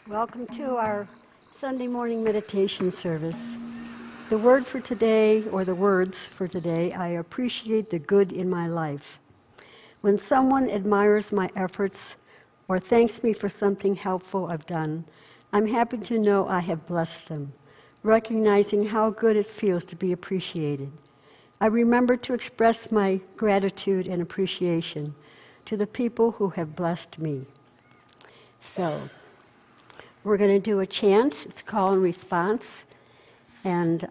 Welcome to our Sunday morning meditation service. The word for today, or the words for today, I appreciate the good in my life. When someone admires my efforts or thanks me for something helpful I've done, I'm happy to know I have blessed them, recognizing how good it feels to be appreciated. I remember to express my gratitude and appreciation to the people who have blessed me. So, we're going to do a chant. It's call and response. And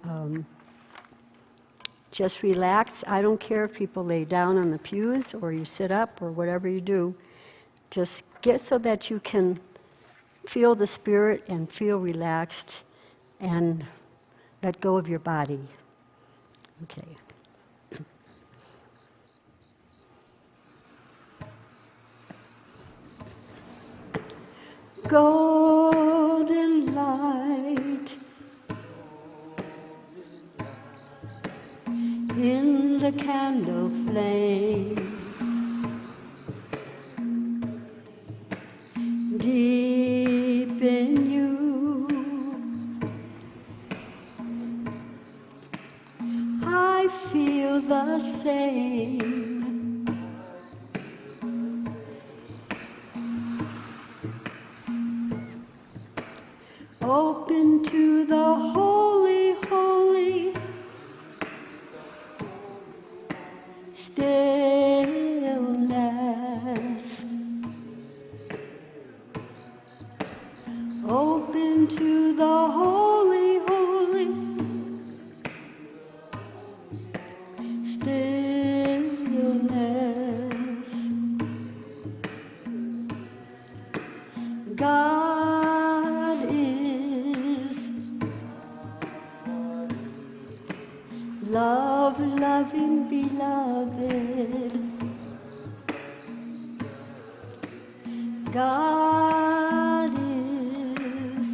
just relax. I don't care if people lay down on the pews or you sit up or whatever you do. Just get so that you can feel the spirit and feel relaxed and let go of your body. Okay. Golden light in the candle flame, deep in you, I feel the same. Open to the holy, holy stillness. Open to the holy, holy stillness. God is love, loving, beloved. God is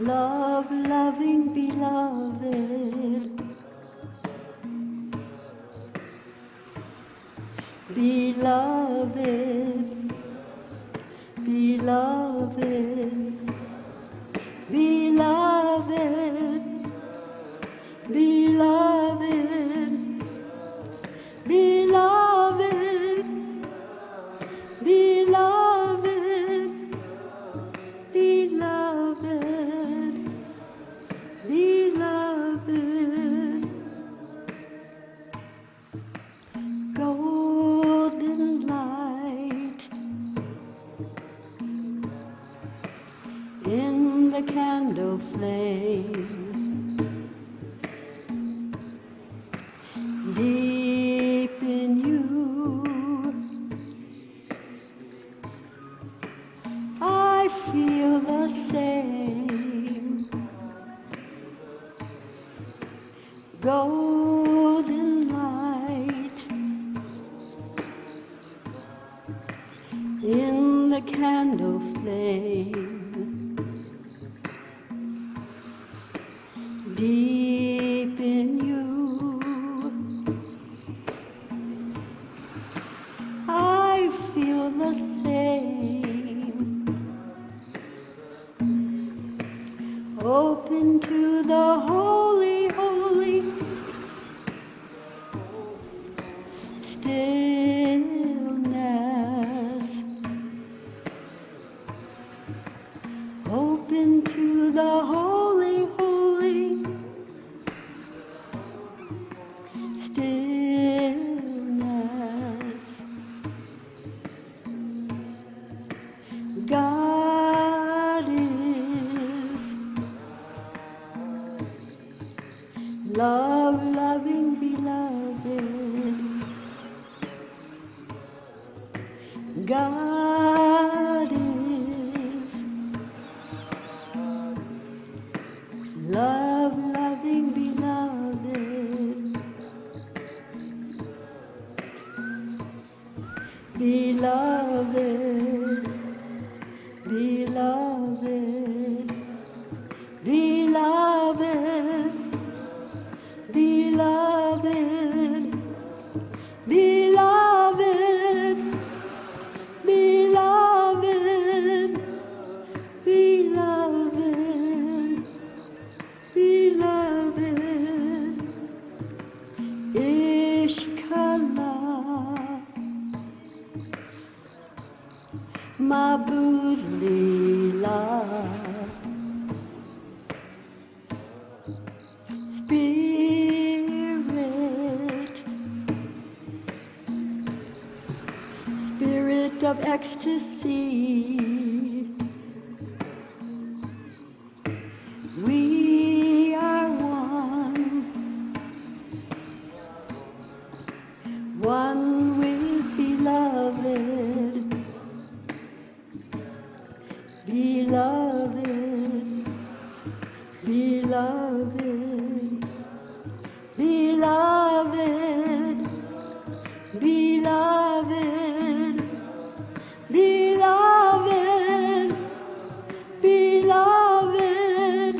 love, loving, beloved. Beloved, beloved, beloved, beloved, beloved, beloved, beloved, beloved. Golden light in the candle flame, deep in you, I feel the same. Golden light in the candle flame, deep in you, I feel the same. Open to the holy, holy stillness. Open to the holy, holy stillness. God is love, loving, beloved. God is love, loving, beloved. beloved, beloved, beloved, beloved, beloved, beloved, beloved, beloved, Ishkala, Mabudlila, Spirit, Spirit of ecstasy, we are one with beloved, beloved, beloved, beloved, beloved, beloved, beloved,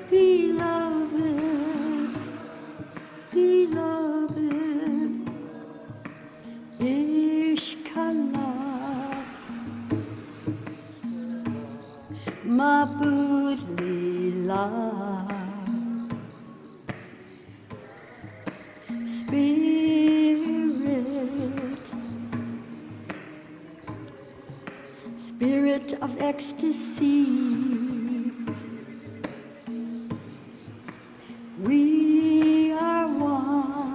beloved, beloved, Ishkala, Mabudlila, Spirit, Spirit of ecstasy, we are one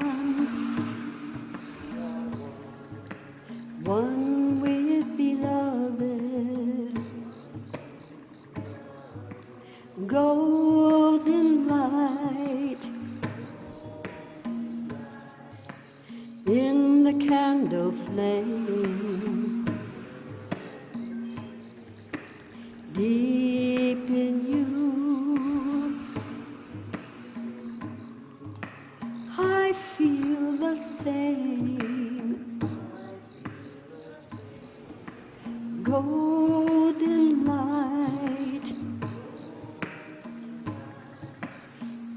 with beloved, golden light in the candle flame, deep in you, I feel the same, golden light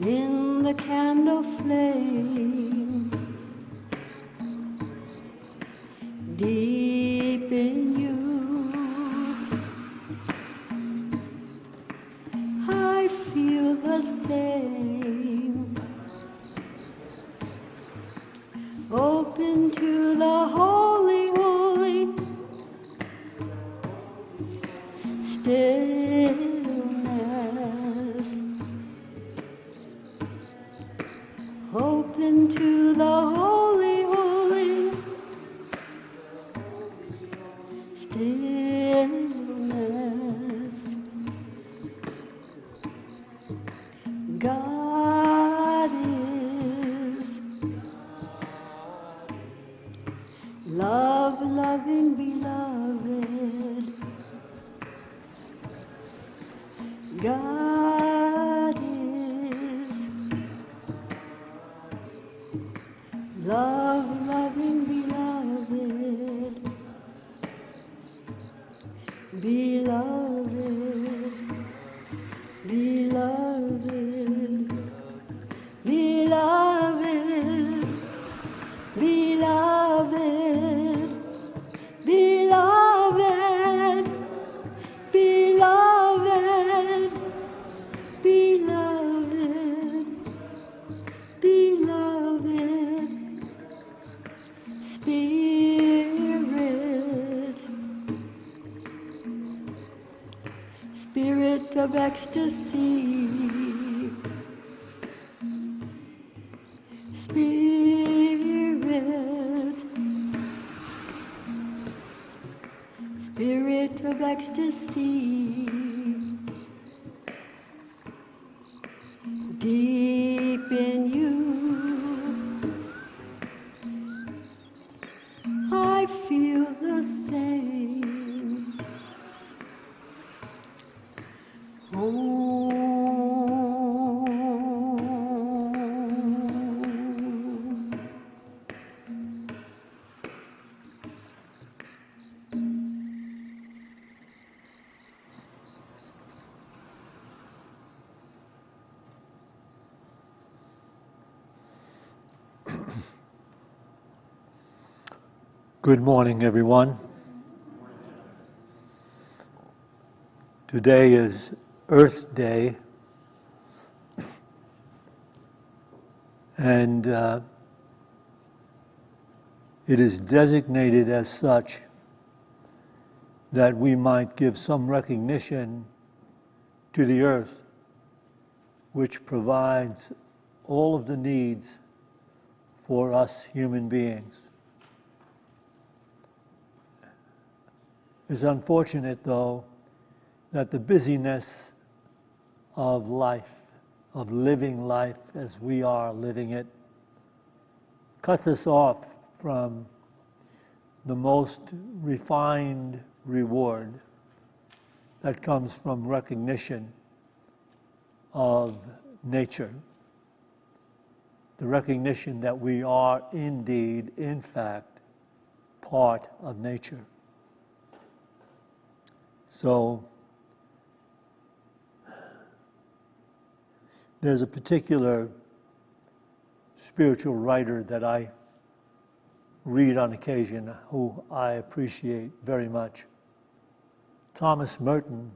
in the candle flame, deep in you, I feel the same, open to the holy, holy stillness, open to the holy, holy stillness. God is love, loving, beloved. God is love, loving, beloved, beloved, beloved, beloved, beloved, beloved, beloved, beloved, beloved, Spirit, Spirit of ecstasy, Spirit, Spirit of ecstasy, deep in you, I feel the same. Oh. Good morning, everyone. Today is Earth Day, and it is designated as such that we might give some recognition to the earth, which provides all of the needs for us human beings. It's unfortunate, though, that the busyness of life, of living life as we are living it, cuts us off from the most refined reward that comes from recognition of nature. The recognition that we are indeed, in fact, part of nature. So, there's a particular spiritual writer that I read on occasion who I appreciate very much. Thomas Merton.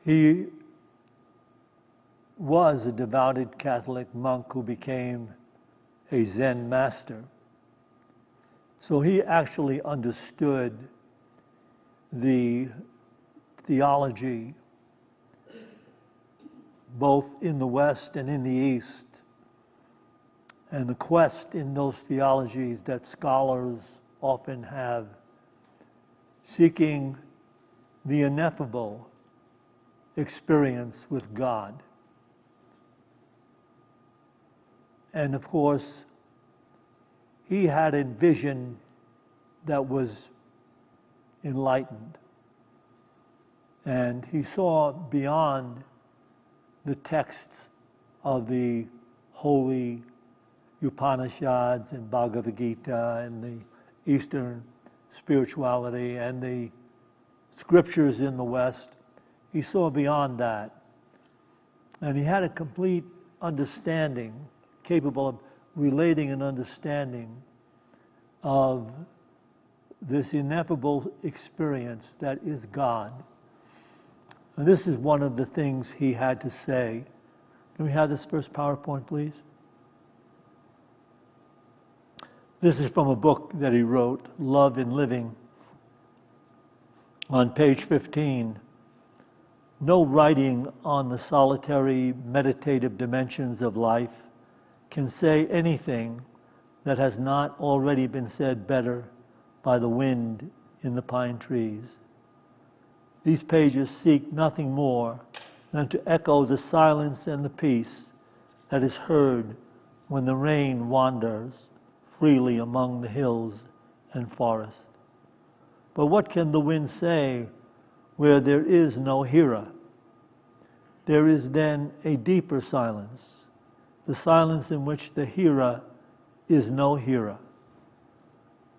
He was a devoted Catholic monk who became a Zen master. So he actually understood the theology both in the West and in the East, and the quest in those theologies that scholars often have, seeking the ineffable experience with God. And of course, he had a vision that was enlightened. And he saw beyond the texts of the holy Upanishads and Bhagavad Gita and the Eastern spirituality and the scriptures in the West. He saw beyond that. And he had a complete understanding, capable of relating an understanding of this ineffable experience that is God. And this is one of the things he had to say. Can we have this first PowerPoint, please? This is from a book that he wrote, Love in Living. On page 15, no writing on the solitary meditative dimensions of life can say anything that has not already been said better by the wind in the pine trees. These pages seek nothing more than to echo the silence and the peace that is heard when the rain wanders freely among the hills and forest. But what can the wind say where there is no hearer? There is then a deeper silence, the silence in which the hearer is no hearer.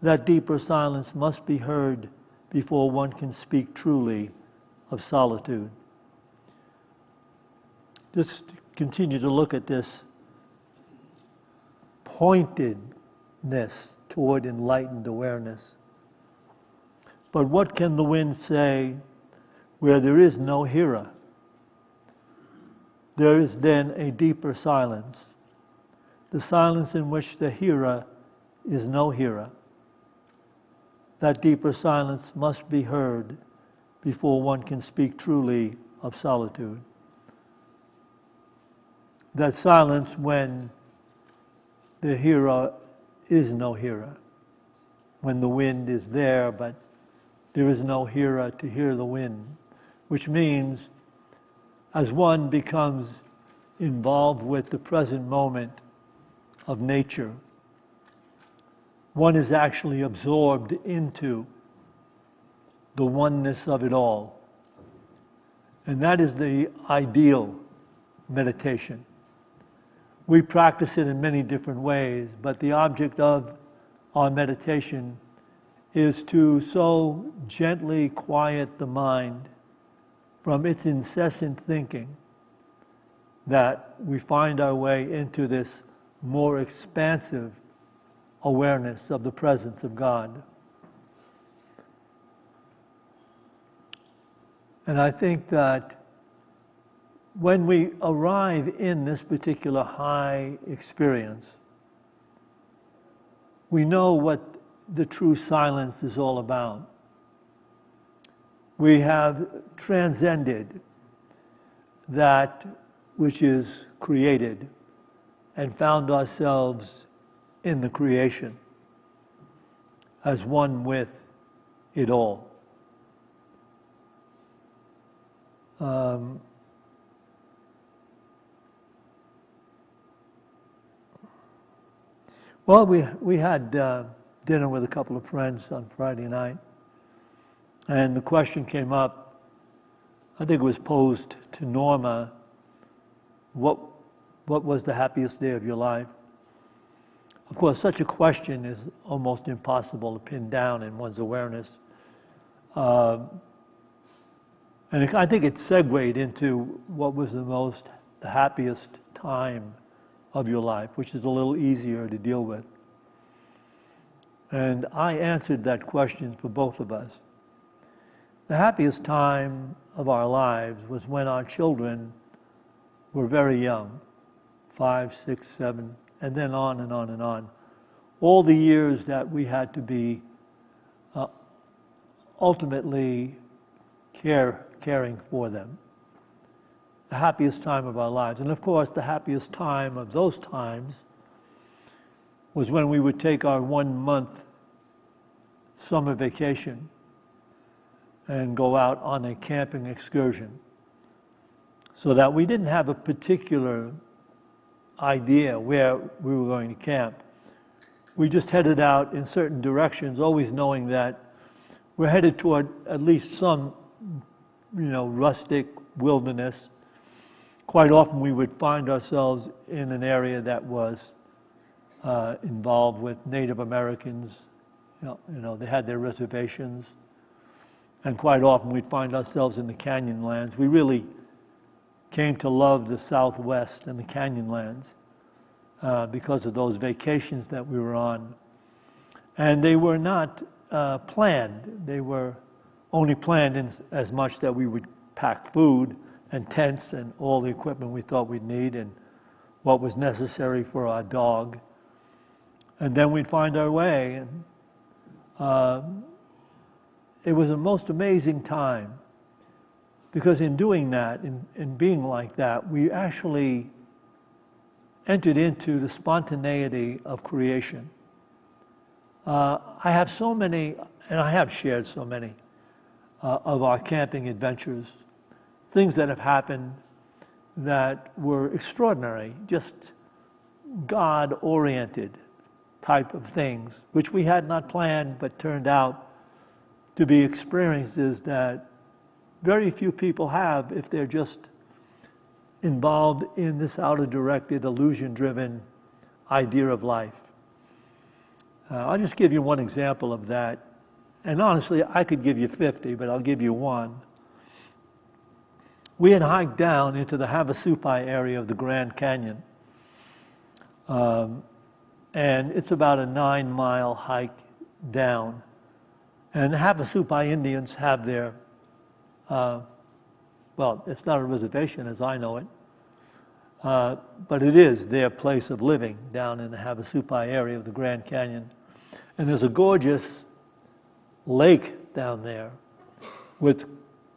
That deeper silence must be heard before one can speak truly of solitude. Just continue to look at this pointedness toward enlightened awareness. But what can the wind say where there is no hearer? There is then a deeper silence, the silence in which the hearer is no hearer. That deeper silence must be heard before one can speak truly of solitude. That silence when the hearer is no hearer, when the wind is there, but there is no hearer to hear the wind, which means as one becomes involved with the present moment of nature, one is actually absorbed into the oneness of it all. And that is the ideal meditation. We practice it in many different ways, but the object of our meditation is to so gently quiet the mind from its incessant thinking that we find our way into this more expansive awareness of the presence of God. And I think that when we arrive in this particular high experience, we know what the true silence is all about. We have transcended that which is created and found ourselves in the creation as one with it all. Well, we had dinner with a couple of friends on Friday night, and the question came up, I think it was posed to Norma, what was the happiest day of your life? Of course, such a question is almost impossible to pin down in one's awareness. And I think it segued into what was the happiest time of your life, which is a little easier to deal with. And I answered that question for both of us. The happiest time of our lives was when our children were very young, 5, 6, 7, and then on and on and on. All the years that we had to be ultimately caring for them. The happiest time of our lives. And of course, the happiest time of those times was when we would take our 1-month summer vacation and go out on a camping excursion, so that we didn't have a particular idea where we were going to camp. We just headed out in certain directions, always knowing that we're headed toward at least some, rustic wilderness. Quite often we would find ourselves in an area that was involved with Native Americans. They had their reservations. And quite often we'd find ourselves in the canyon lands. We really came to love the Southwest and the canyon lands because of those vacations that we were on. And they were not planned. They were only planned in as much that we would pack food and tents and all the equipment we thought we'd need and what was necessary for our dog. And then we'd find our way. And it was a most amazing time, because in doing that, in being like that, we actually entered into the spontaneity of creation. I have so many, and I have shared so many of our camping adventures, things that have happened that were extraordinary, just God-oriented type of things, which we had not planned but turned out to be experiences that very few people have if they're just involved in this outer-directed, illusion-driven idea of life. I'll just give you one example of that. And honestly, I could give you 50, but I'll give you one. We had hiked down into the Havasupai area of the Grand Canyon. And it's about a 9-mile hike down. And the Havasupai Indians have their, it's not a reservation as I know it, but it is their place of living down in the Havasupai area of the Grand Canyon. And there's a gorgeous lake down there with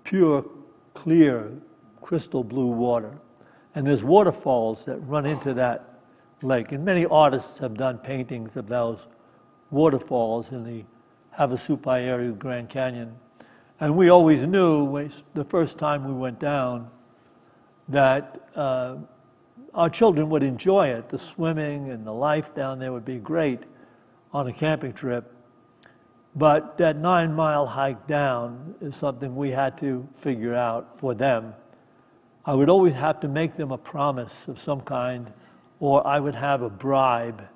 pure, clear, crystal blue water. And there's waterfalls that run into that lake. And many artists have done paintings of those waterfalls in the Havasupai area of the Grand Canyon. And we always knew the first time we went down that our children would enjoy it. The swimming and the life down there would be great on a camping trip. But that 9-mile hike down is something we had to figure out for them. I would always have to make them a promise of some kind, or I would have a bribe.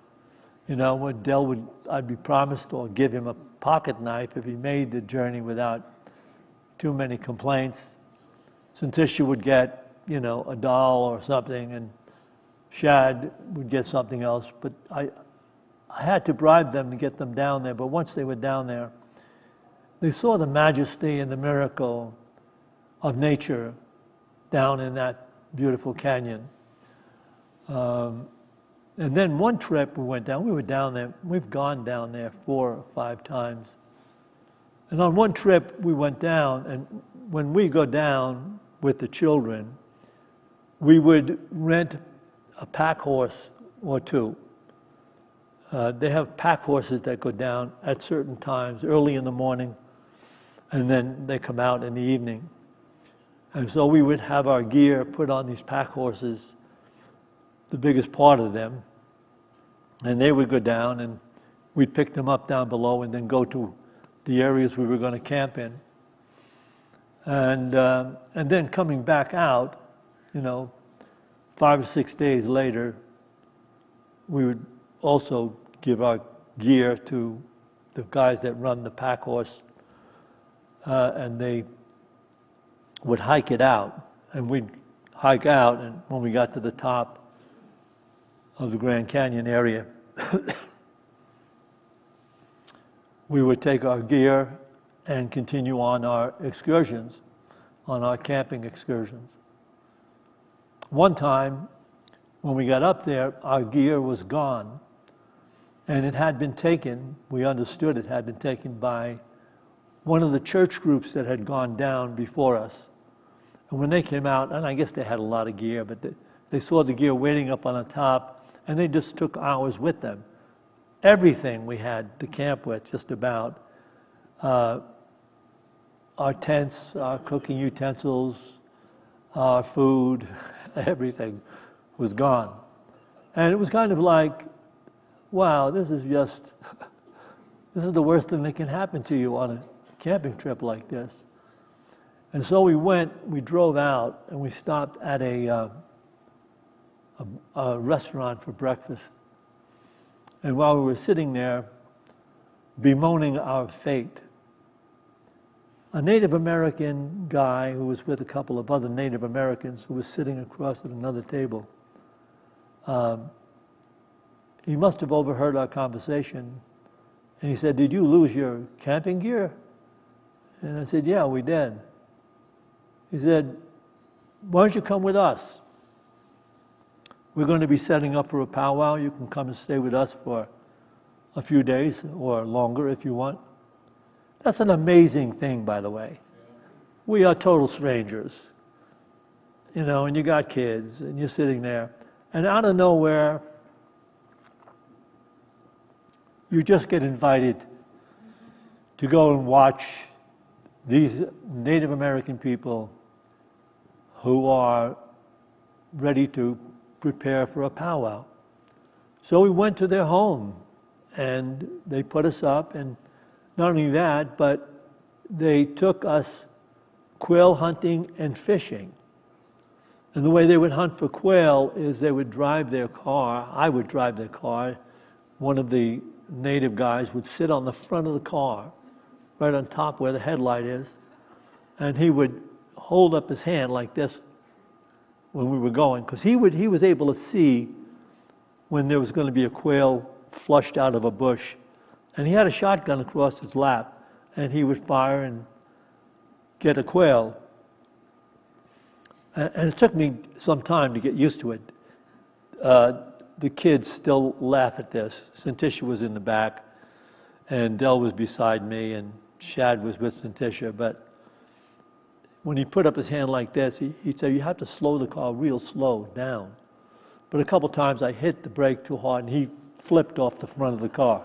When I'd be promised or give him a pocket knife if he made the journey without too many complaints. Centisha would get, a doll or something, and Shad would get something else. But I had to bribe them to get them down there, but once they were down there, they saw the majesty and the miracle of nature down in that beautiful canyon. And then one trip we went down, we were down there, we've gone down there 4 or 5 times. And on one trip we went down, and when we go down with the children, we would rent a pack horse or 2. They have pack horses that go down at certain times, early in the morning, and then they come out in the evening. And so we would have our gear put on these pack horses, the biggest part of them, and they would go down, and we'd pick them up down below and then go to the areas we were going to camp in. And then coming back out, 5 or 6 days later, we would also give our gear to the guys that run the pack horse, and they would hike it out. And we'd hike out, and when we got to the top of the Grand Canyon area, we would take our gear and continue on our excursions, on our camping excursions. One time, when we got up there, our gear was gone, and it had been taken, we understood it had been taken by one of the church groups that had gone down before us. And when they came out, and I guess they had a lot of gear, but they saw the gear waiting up on the top, and they just took ours with them. Everything we had to camp with, just about. Our tents, our cooking utensils, our food, everything was gone. And it was kind of like, wow, this is the worst thing that can happen to you on a camping trip like this. And so we drove out, and we stopped at a restaurant for breakfast. And while we were sitting there, bemoaning our fate, a Native American guy who was with a couple of other Native Americans who was sitting across at another table, he must have overheard our conversation, and he said, "Did you lose your camping gear?" And I said, "Yeah, we did." He said, "Why don't you come with us? We're going to be setting up for a powwow. You can come and stay with us for a few days or longer if you want." That's an amazing thing, by the way. We are total strangers, and you got kids, and you're sitting there, and out of nowhere, you just get invited to go and watch these Native American people who are ready to prepare for a powwow. So we went to their home, and they put us up, and not only that, but they took us quail hunting and fishing. And the way they would hunt for quail is they would drive their car. I would drive their car. One of the native guys would sit on the front of the car, right on top where the headlight is, and he would hold up his hand like this when we were going, because he was able to see when there was going to be a quail flushed out of a bush. And he had a shotgun across his lap, and he would fire and get a quail. And it took me some time to get used to it. The kids still laugh at this. Santisha was in the back, and Del was beside me, and Shad was with Santisha. But when he put up his hand like this, he'd say, "You have to slow the car real slow down." But a couple times I hit the brake too hard, and he flipped off the front of the car.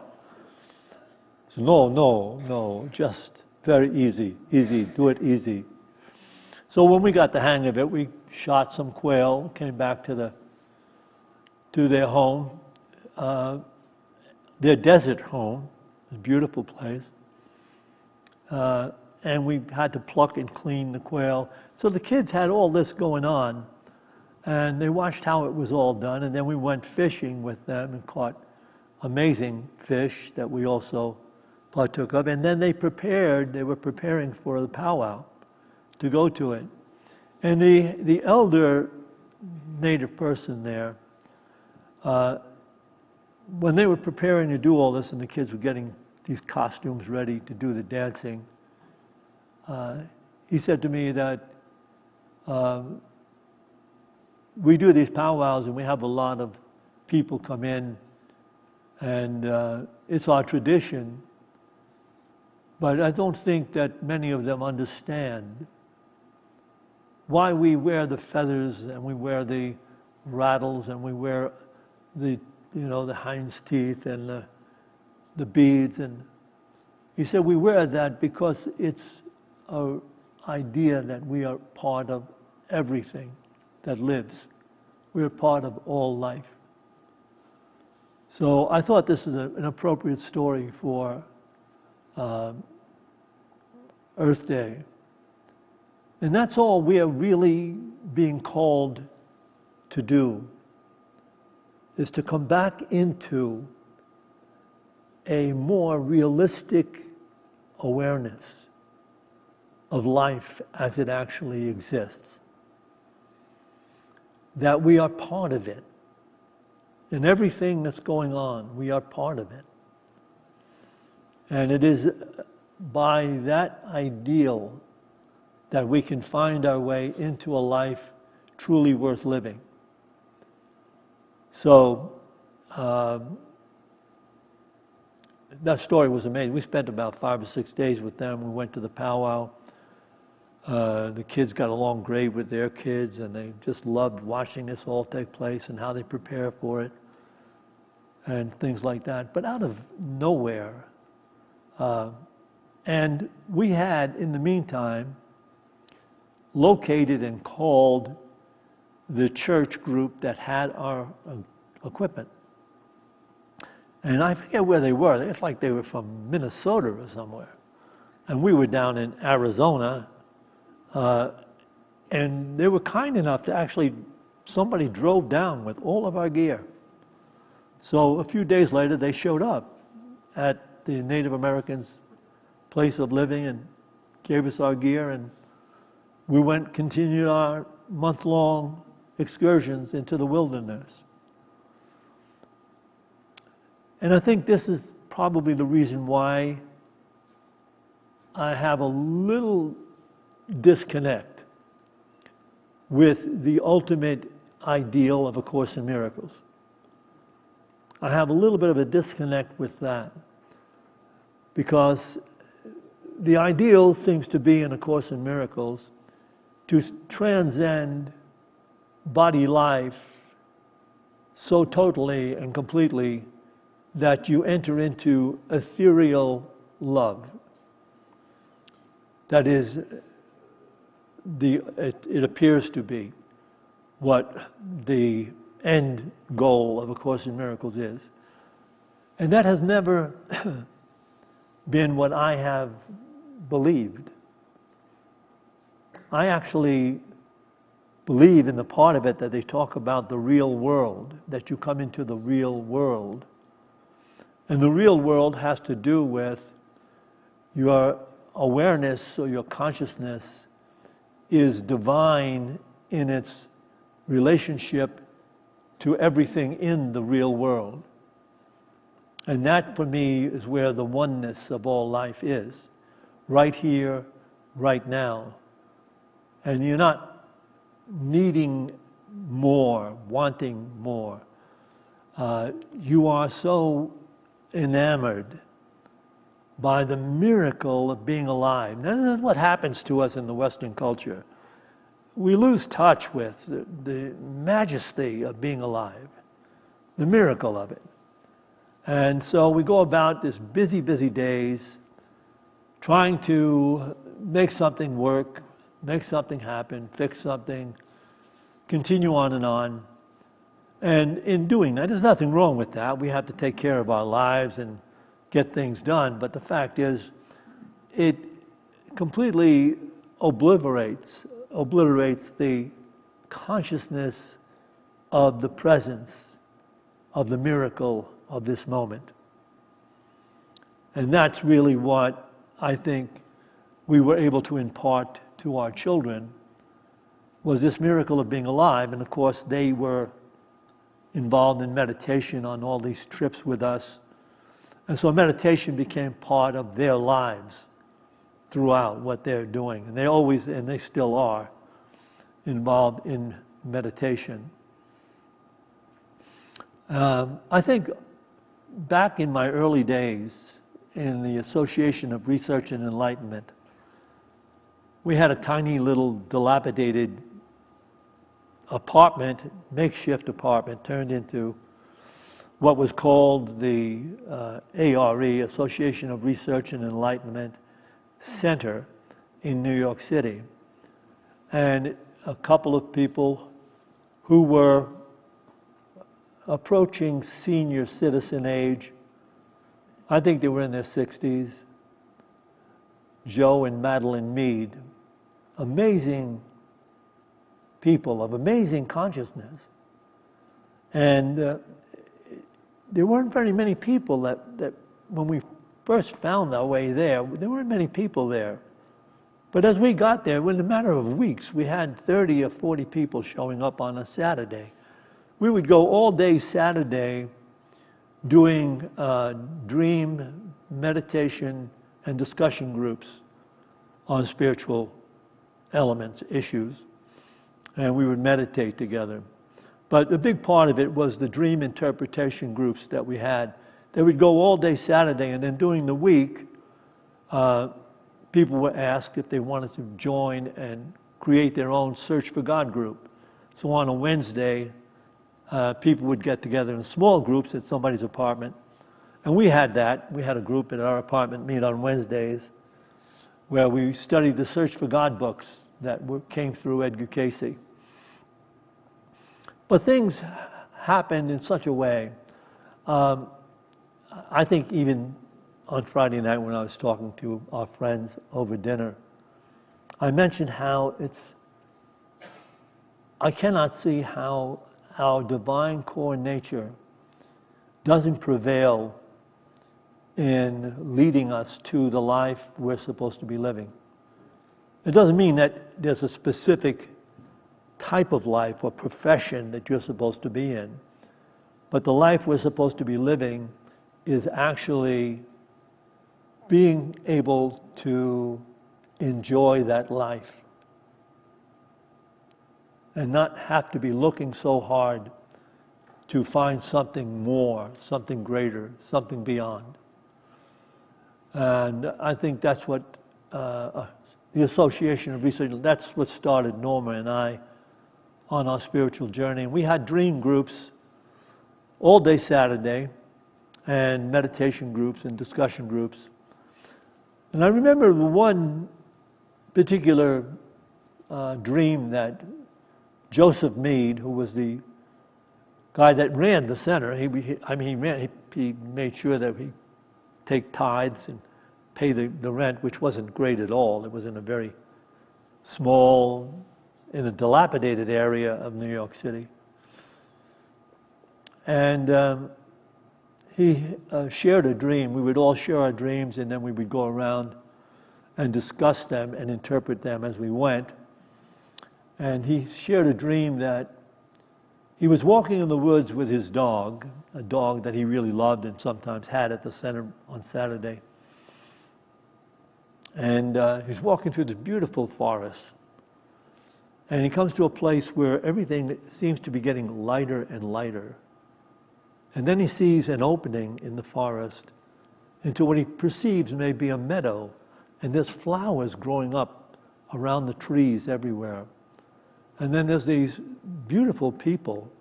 So no, just very easy, do it easy. So when we got the hang of it, we shot some quail, came back to their home, their desert home, a beautiful place. And we had to pluck and clean the quail. So the kids had all this going on, and they watched how it was all done, and then we went fishing with them and caught amazing fish that we also partook of. And then they were preparing for the powwow to go to it. And the elder native person there when they were preparing to do all this and the kids were getting these costumes ready to do the dancing, he said to me that we do these powwows and we have a lot of people come in, and it's our tradition, but I don't think that many of them understand why we wear the feathers and we wear the rattles and we wear the the hind's teeth and the beads. And he said we wear that because it's an idea that we are part of everything that lives. We're part of all life. So I thought this is an appropriate story for Earth Day. And that's all we are really being called to do, is to come back into a more realistic awareness of life as it actually exists. That we are part of it. In everything that's going on, we are part of it. And it is by that ideal that we can find our way into a life truly worth living. So, that story was amazing. We spent about 5 or 6 days with them. We went to the powwow. The kids got along great with their kids, and they just loved watching this all take place and how they prepare for it and things like that. But out of nowhere, and we had, in the meantime, located and called the church group that had our equipment. And I forget where they were. It's like they were from Minnesota or somewhere. And we were down in Arizona. And they were kind enough to actually, somebody drove down with all of our gear. So a few days later, they showed up at the Native Americans' place of living and gave us our gear. And we continued our month-long excursions into the wilderness. And I think this is probably the reason why I have a little disconnect with the ultimate ideal of A Course in Miracles. I have a little bit of a disconnect with that because the ideal seems to be in A Course in Miracles to transcend body life so totally and completely that you enter into ethereal love. That is, it appears to be what the end goal of A Course in Miracles is. And that has never been what I have believed. I actually believe in the part of it that they talk about the real world, that you come into the real world. And the real world has to do with your awareness or your consciousness is divine in its relationship to everything in the real world. And that, for me, is where the oneness of all life is. Right here, right now. And you're not needing more, wanting more. You are so enamored by the miracle of being alive. Now, this is what happens to us in the Western culture. We lose touch with the majesty of being alive, the miracle of it. And so we go about this busy, busy days, trying to make something work, make something happen, fix something, continue on and on. And in doing that, there's nothing wrong with that. We have to take care of our lives and get things done. But the fact is, it completely obliterates the consciousness of the presence of the miracle of this moment. And that's really what I think we were able to impart to our children, was this miracle of being alive. And of course, they were involved in meditation on all these trips with us. And so meditation became part of their lives throughout what they're doing. And they always, and they still are, involved in meditation. I think back in my early days in the Association of Research and Enlightenment, we had a tiny little dilapidated apartment, makeshift apartment, turned into what was called the ARE, Association of Research and Enlightenment Center in New York City. And a couple of people who were approaching senior citizen age, I think they were in their 60s, Joe and Madeline Mead, amazing people of amazing consciousness. And there weren't very many people that when we first found our way there weren't many people there. But as we got there, in a matter of weeks, we had 30 or 40 people showing up on a Saturday. We would go all day Saturday doing dream, meditation, and discussion groups on spiritual elements, issues, and we would meditate together. But a big part of it was the dream interpretation groups that we had. They would go all day Saturday, and then during the week, people were asked if they wanted to join and create their own Search for God group. So on a Wednesday, people would get together in small groups at somebody's apartment. And we had that. We had a group at our apartment meet on Wednesdays where we studied the Search for God books that came through Edgar Casey. But things happened in such a way. I think even on Friday night when I was talking to our friends over dinner, I mentioned how I cannot see how our divine core nature doesn't prevail in leading us to the life we're supposed to be living. It doesn't mean that there's a specific type of life or profession that you're supposed to be in, but the life we're supposed to be living is actually being able to enjoy that life and not have to be looking so hard to find something more, something greater, something beyond. And I think that's what the Association of Research, that's what started Norma and I on our spiritual journey. And we had dream groups all day Saturday and meditation groups and discussion groups. And I remember one particular dream that Joseph Mead, who was the guy that ran the center, he made sure that we take tithes and pay the rent, which wasn't great at all. It was in a very small, in a dilapidated area of New York City. And he shared a dream. We would all share our dreams, and then we would go around and discuss them and interpret them as we went. And he shared a dream that he was walking in the woods with his dog, a dog that he really loved and sometimes had at the center on Saturday. And he's walking through this beautiful forest. And he comes to a place where everything seems to be getting lighter and lighter. And then he sees an opening in the forest into what he perceives may be a meadow. And there's flowers growing up around the trees everywhere. And then there's these beautiful people.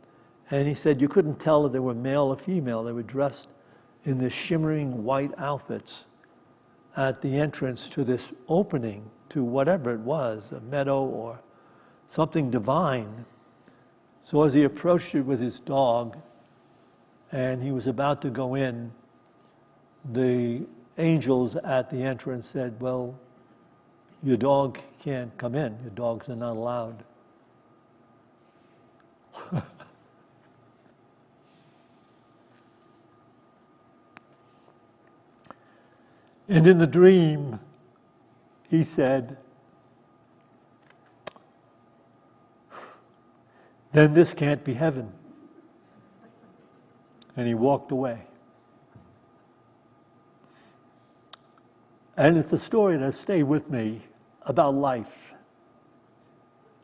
And he said you couldn't tell if they were male or female. They were dressed in this shimmering white outfits at the entrance to this opening to whatever it was, a meadow or something divine. So as he approached it with his dog, and he was about to go in, the angels at the entrance said, well, your dog can't come in. Your dogs are not allowed. And in the dream, he said, then this can't be heaven. And he walked away. And it's a story that stayed with me about life.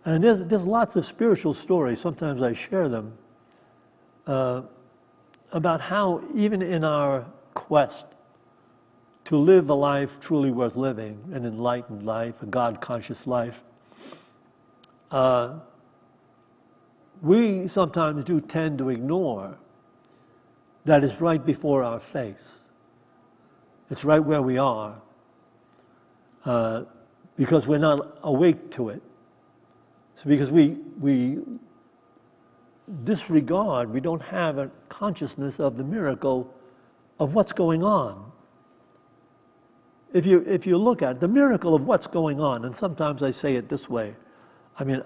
And there's lots of spiritual stories, sometimes I share them, about how even in our quest to live a life truly worth living, an enlightened life, a God-conscious life, we sometimes do tend to ignore that it's right before our face. It's right where we are, because we're not awake to it. So because we disregard, we don't have a consciousness of the miracle of what's going on. If you look at the miracle of what's going on, and sometimes I say it this way, I mean,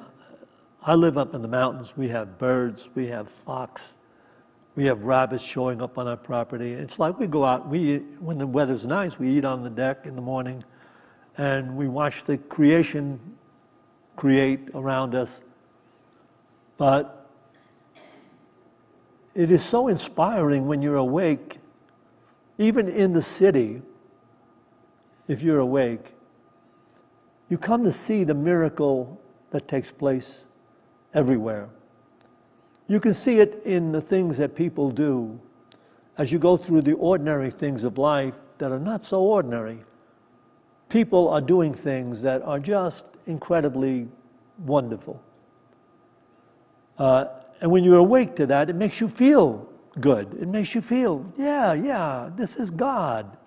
I live up in the mountains, we have birds, we have fox, we have rabbits showing up on our property. It's like we go out, when the weather's nice, we eat on the deck in the morning, and we watch the creation create around us. But it is so inspiring when you're awake, even in the city, if you're awake, you come to see the miracle that takes place everywhere. You can see it in the things that people do as you go through the ordinary things of life that are not so ordinary. People are doing things that are just incredibly wonderful. And when you're awake to that, it makes you feel good. It makes you feel, yeah, this is God.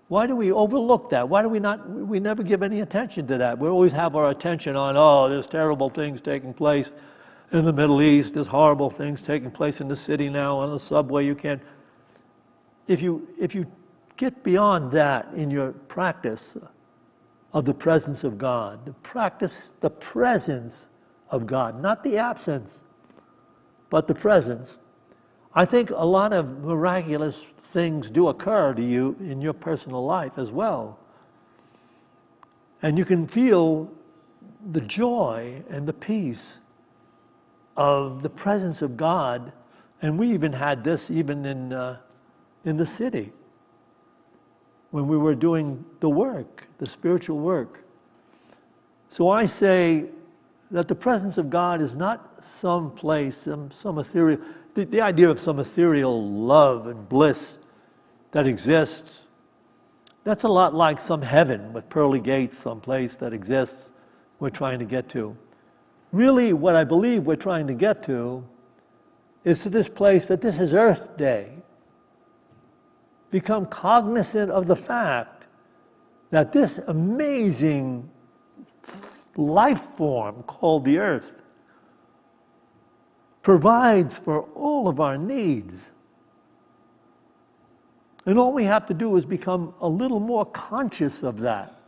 Why do we overlook that? Why do we never give any attention to that? We always have our attention on, there's terrible things taking place in the Middle East, there's horrible things taking place in the city now, on the subway, you can't. If you get beyond that in your practice of the presence of God, the presence of God, not the absence, but the presence, I think a lot of miraculous things do occur to you in your personal life as well. And you can feel the joy and the peace of the presence of God. And we even had this even in the city when we were doing the work, the spiritual work. So I say that the presence of God is not some place, some ethereal, the idea of some ethereal love and bliss that exists, that's a lot like some heaven with pearly gates, some place that exists we're trying to get to. Really, what I believe we're trying to get to is to this place that this is Earth Day. Become cognizant of the fact that this amazing life form called the Earth provides for all of our needs. And all we have to do is become a little more conscious of that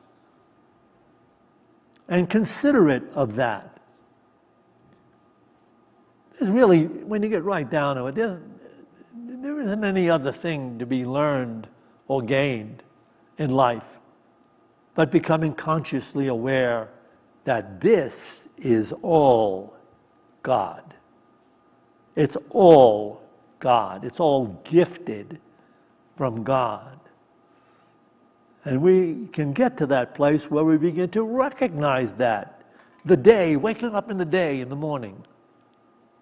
and considerate of that. There's really, when you get right down to it, there isn't any other thing to be learned or gained in life but becoming consciously aware that this is all God. It's all God. It's all gifted from God. And we can get to that place where we begin to recognize that. The day, waking up in the day, in the morning.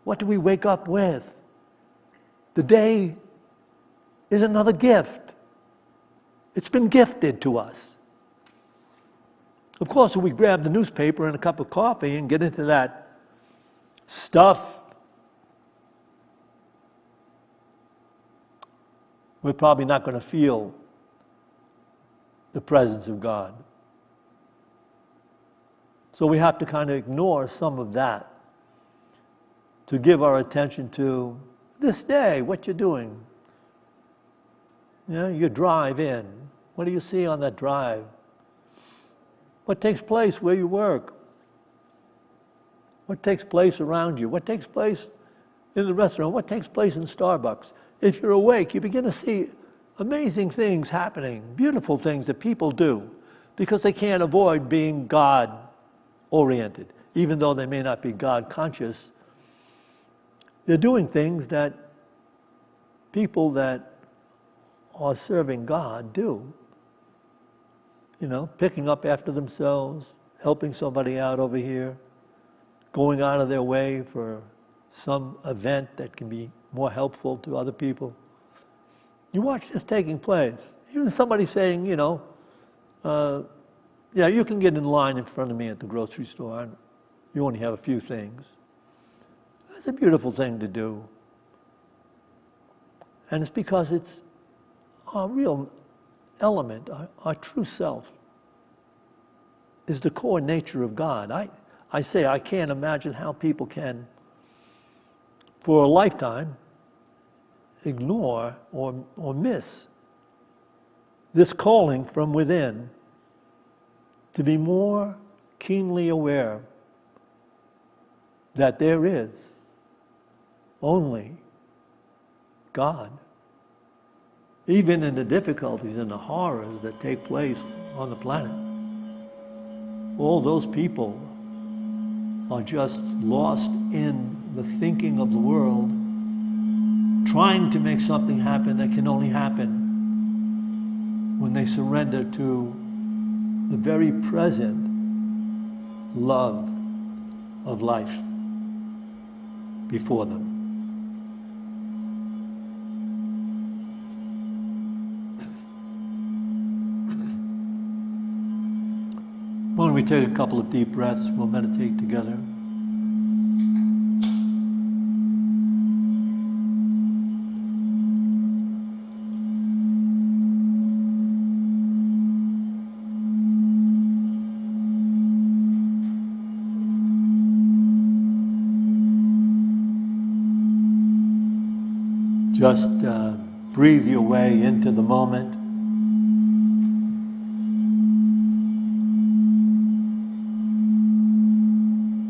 What do we wake up with? The day is another gift. It's been gifted to us. Of course, if we grab the newspaper and a cup of coffee and get into that stuff, we're probably not going to feel the presence of God. So we have to kind of ignore some of that to give our attention to this day, what you're doing. You know, you drive in. What do you see on that drive? What takes place where you work? What takes place around you? What takes place in the restaurant? What takes place in Starbucks? If you're awake, you begin to see amazing things happening, beautiful things that people do, because they can't avoid being God-oriented. Even though they may not be God-conscious, they're doing things that people that are serving God do. You know, picking up after themselves, helping somebody out over here, going out of their way for some event that can be more helpful to other people. You watch this taking place. Even somebody saying, you know, yeah, you can get in line in front of me at the grocery store. You only have a few things. That's a beautiful thing to do. And it's because it's our real element, our true self, is the core nature of God. I say I can't imagine how people can, for a lifetime, ignore or miss this calling from within to be more keenly aware that there is only God. Even in the difficulties and the horrors that take place on the planet, all those people are just lost in the thinking of the world, trying to make something happen that can only happen when they surrender to the very present love of life before them. Why don't we take a couple of deep breaths? We'll meditate together. Just breathe your way into the moment.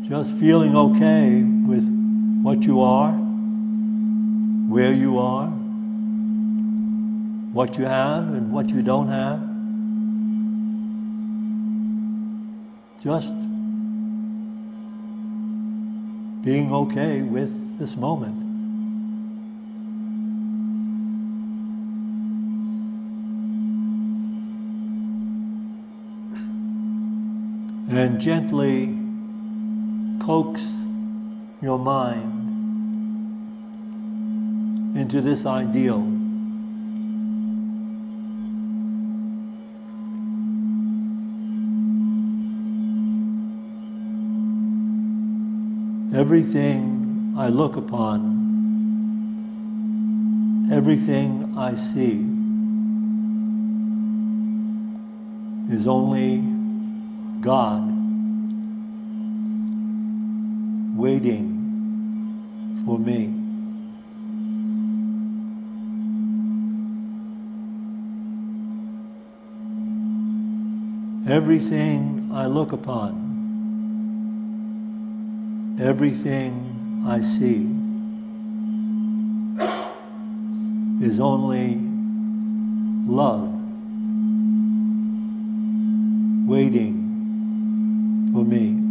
Just feeling okay with what you are, where you are, what you have and what you don't have. Just being okay with this moment. And gently coax your mind into this ideal. Everything I look upon, everything I see is only God waiting for me. Everything I look upon, everything I see is only love waiting for me.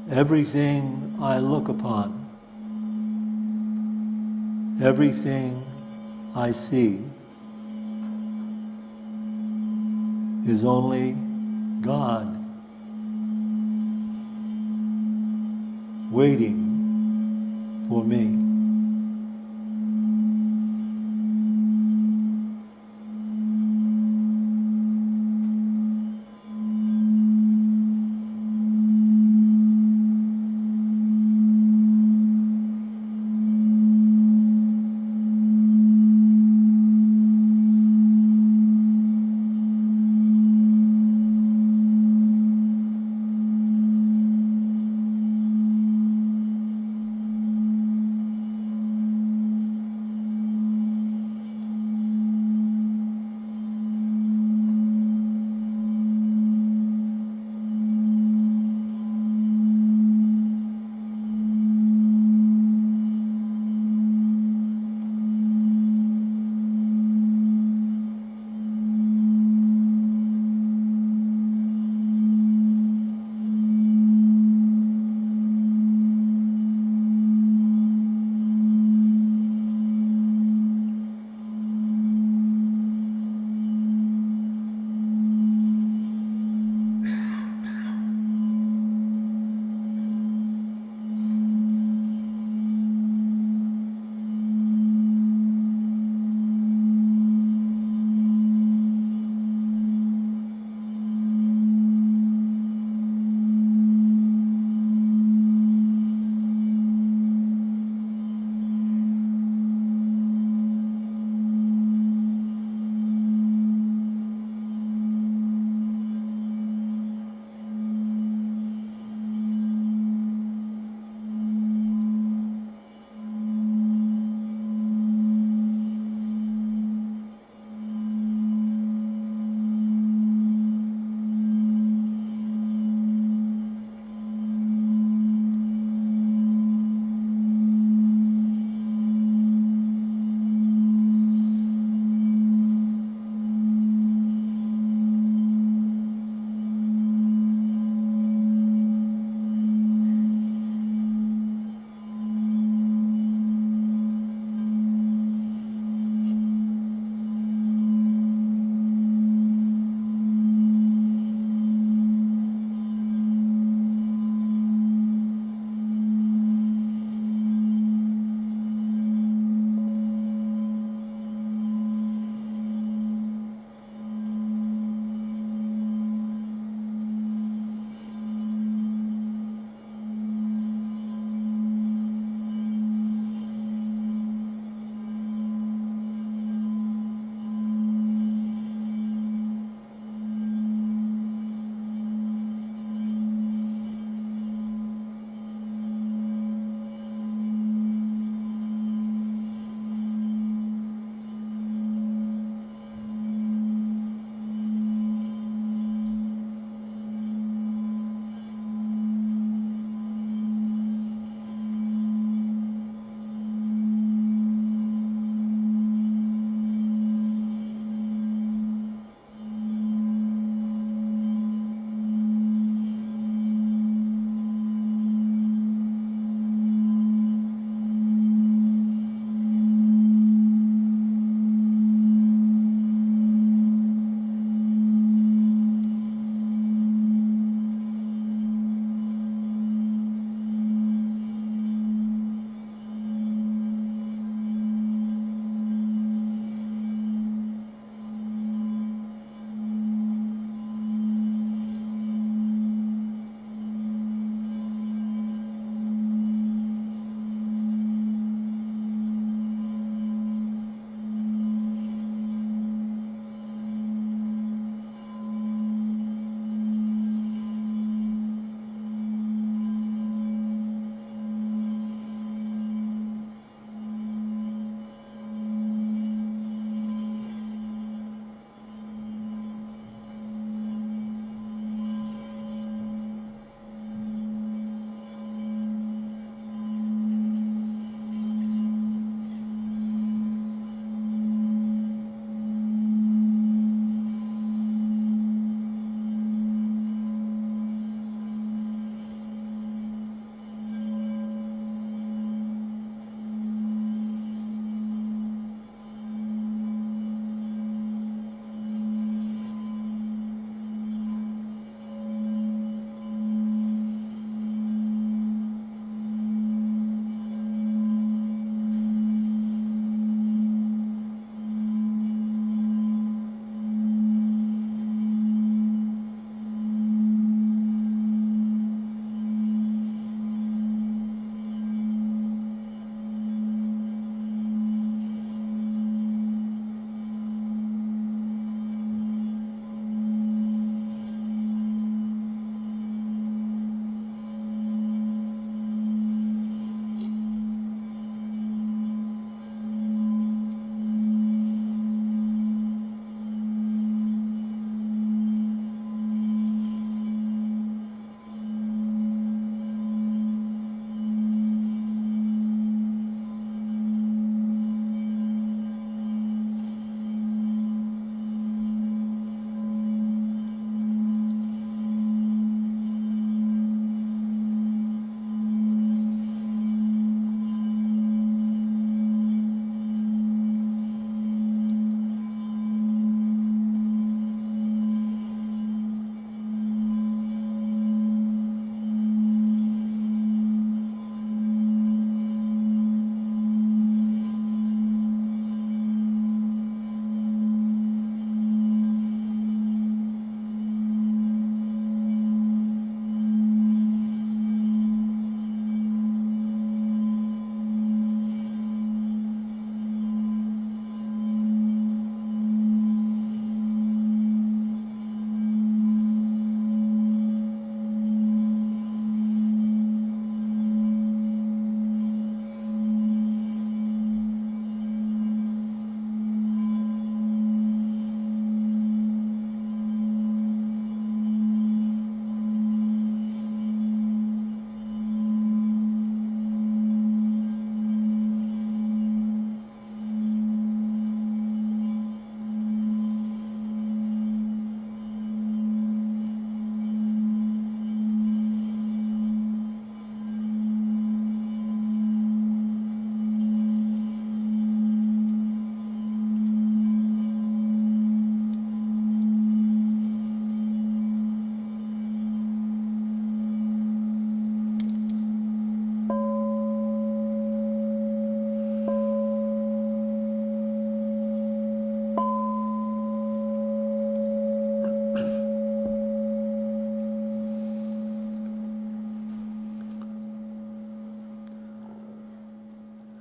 Everything I look upon, everything I see is only God waiting for me.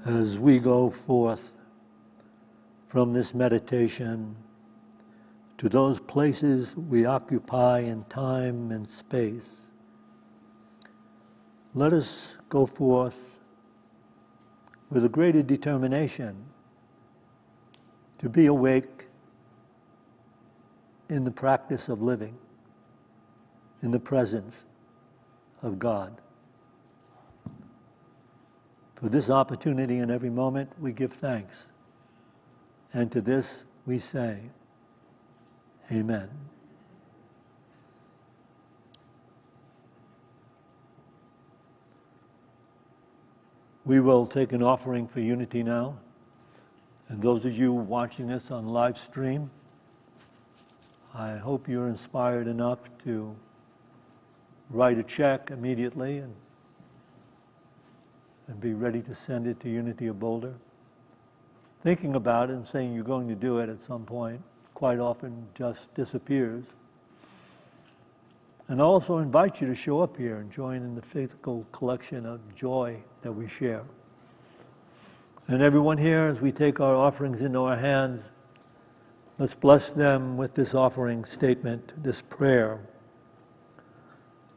as we go forth from this meditation to those places we occupy in time and space, let us go forth with a greater determination to be awake in the practice of living, in the presence of God. For this opportunity in every moment, we give thanks. And to this we say, Amen. We will take an offering for unity now. And those of you watching us on live stream, I hope you're inspired enough to write a check immediately and be ready to send it to Unity of Boulder. Thinking about it and saying you're going to do it at some point quite often just disappears. And I also invite you to show up here and join in the physical collection of joy that we share. And everyone here, as we take our offerings into our hands, let's bless them with this offering statement, this prayer.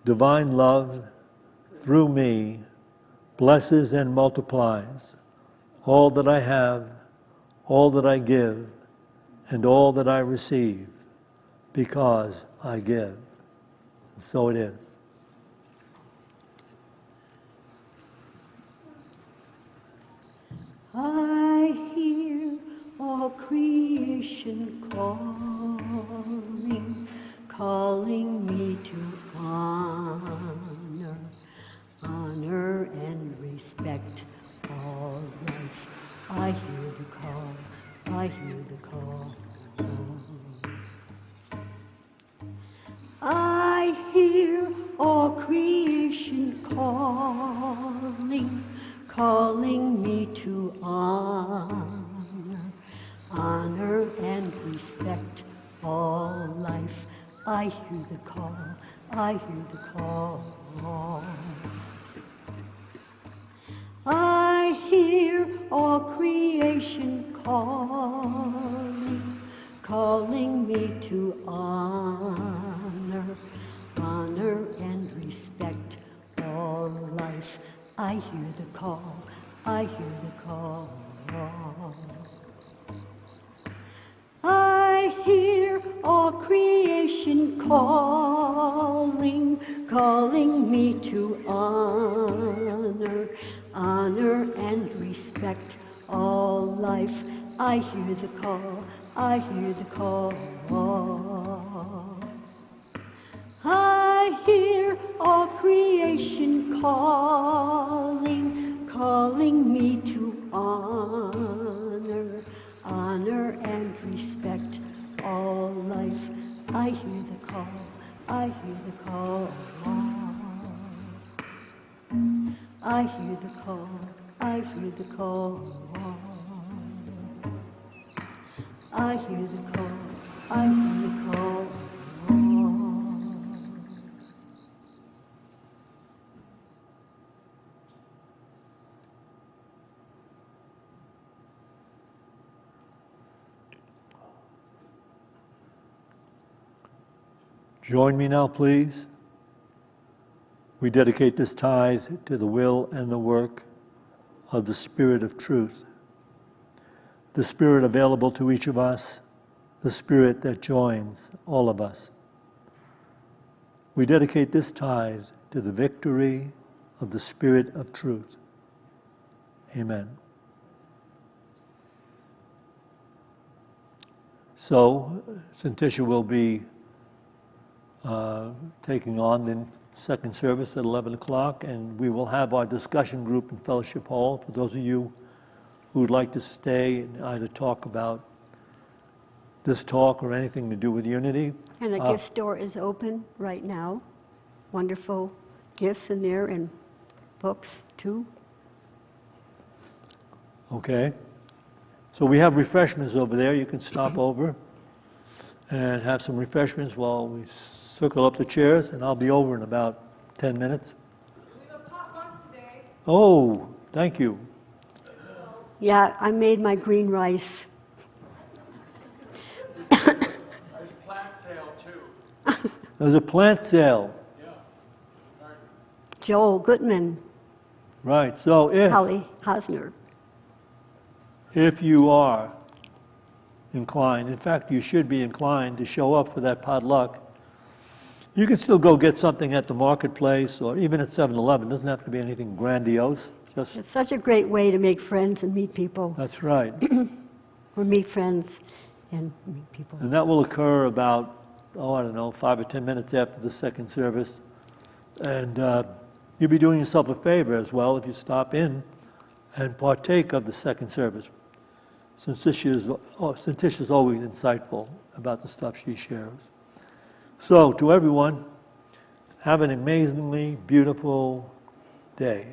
Divine love, through me, blesses and multiplies all that I have, all that I give, and all that I receive, because I give. And so it is. I hear all creation calling, calling me to honor, honor and respect all life. I hear the call, I hear the call. I hear all creation calling, calling me to honor, honor and respect all life. I hear the call, I hear the call. I hear all creation calling, calling me to honor, honor and respect all life. I hear the call, I hear the call. I hear all creation calling, calling me to honor, honor and respect all life. I hear the call, I hear the call. I hear all creation calling, calling me to honor, honor and respect all life. I hear the call, I hear the call. I hear the call, I hear the call. I hear the call, I hear the call. Join me now, please. We dedicate this tithe to the will and the work of the Spirit of truth, the Spirit available to each of us, the Spirit that joins all of us. We dedicate this tithe to the victory of the Spirit of truth. Amen. So, Santisha will be taking on the second service at 11 o'clock, and we will have our discussion group in Fellowship Hall for those of you who would like to stay and either talk about this talk or anything to do with unity. And the gift store is open right now. Wonderful gifts in there and books too. Okay. So we have refreshments over there. You can stop over and have some refreshments while we circle up the chairs, and I'll be over in about 10 minutes. We have a pot lunch today. Oh, thank you. Yeah, I made my green rice. There's plant sale too. There's a plant sale. Yeah. Garden. Joel Goodman, Right. So Holly Hosner. if you are inclined, in fact, you should be inclined to show up for that potluck, you can still go get something at the marketplace or even at 7-Eleven. It doesn't have to be anything grandiose. Just It's such a great way to make friends and meet people, that's right. or meet friends and meet people. And that will occur about, I don't know, 5 or 10 minutes after the second service. And you'll be doing yourself a favor as well if you stop in and partake of the second service, since Tisha's always insightful about the stuff she shares. So, to everyone, have an amazingly beautiful day.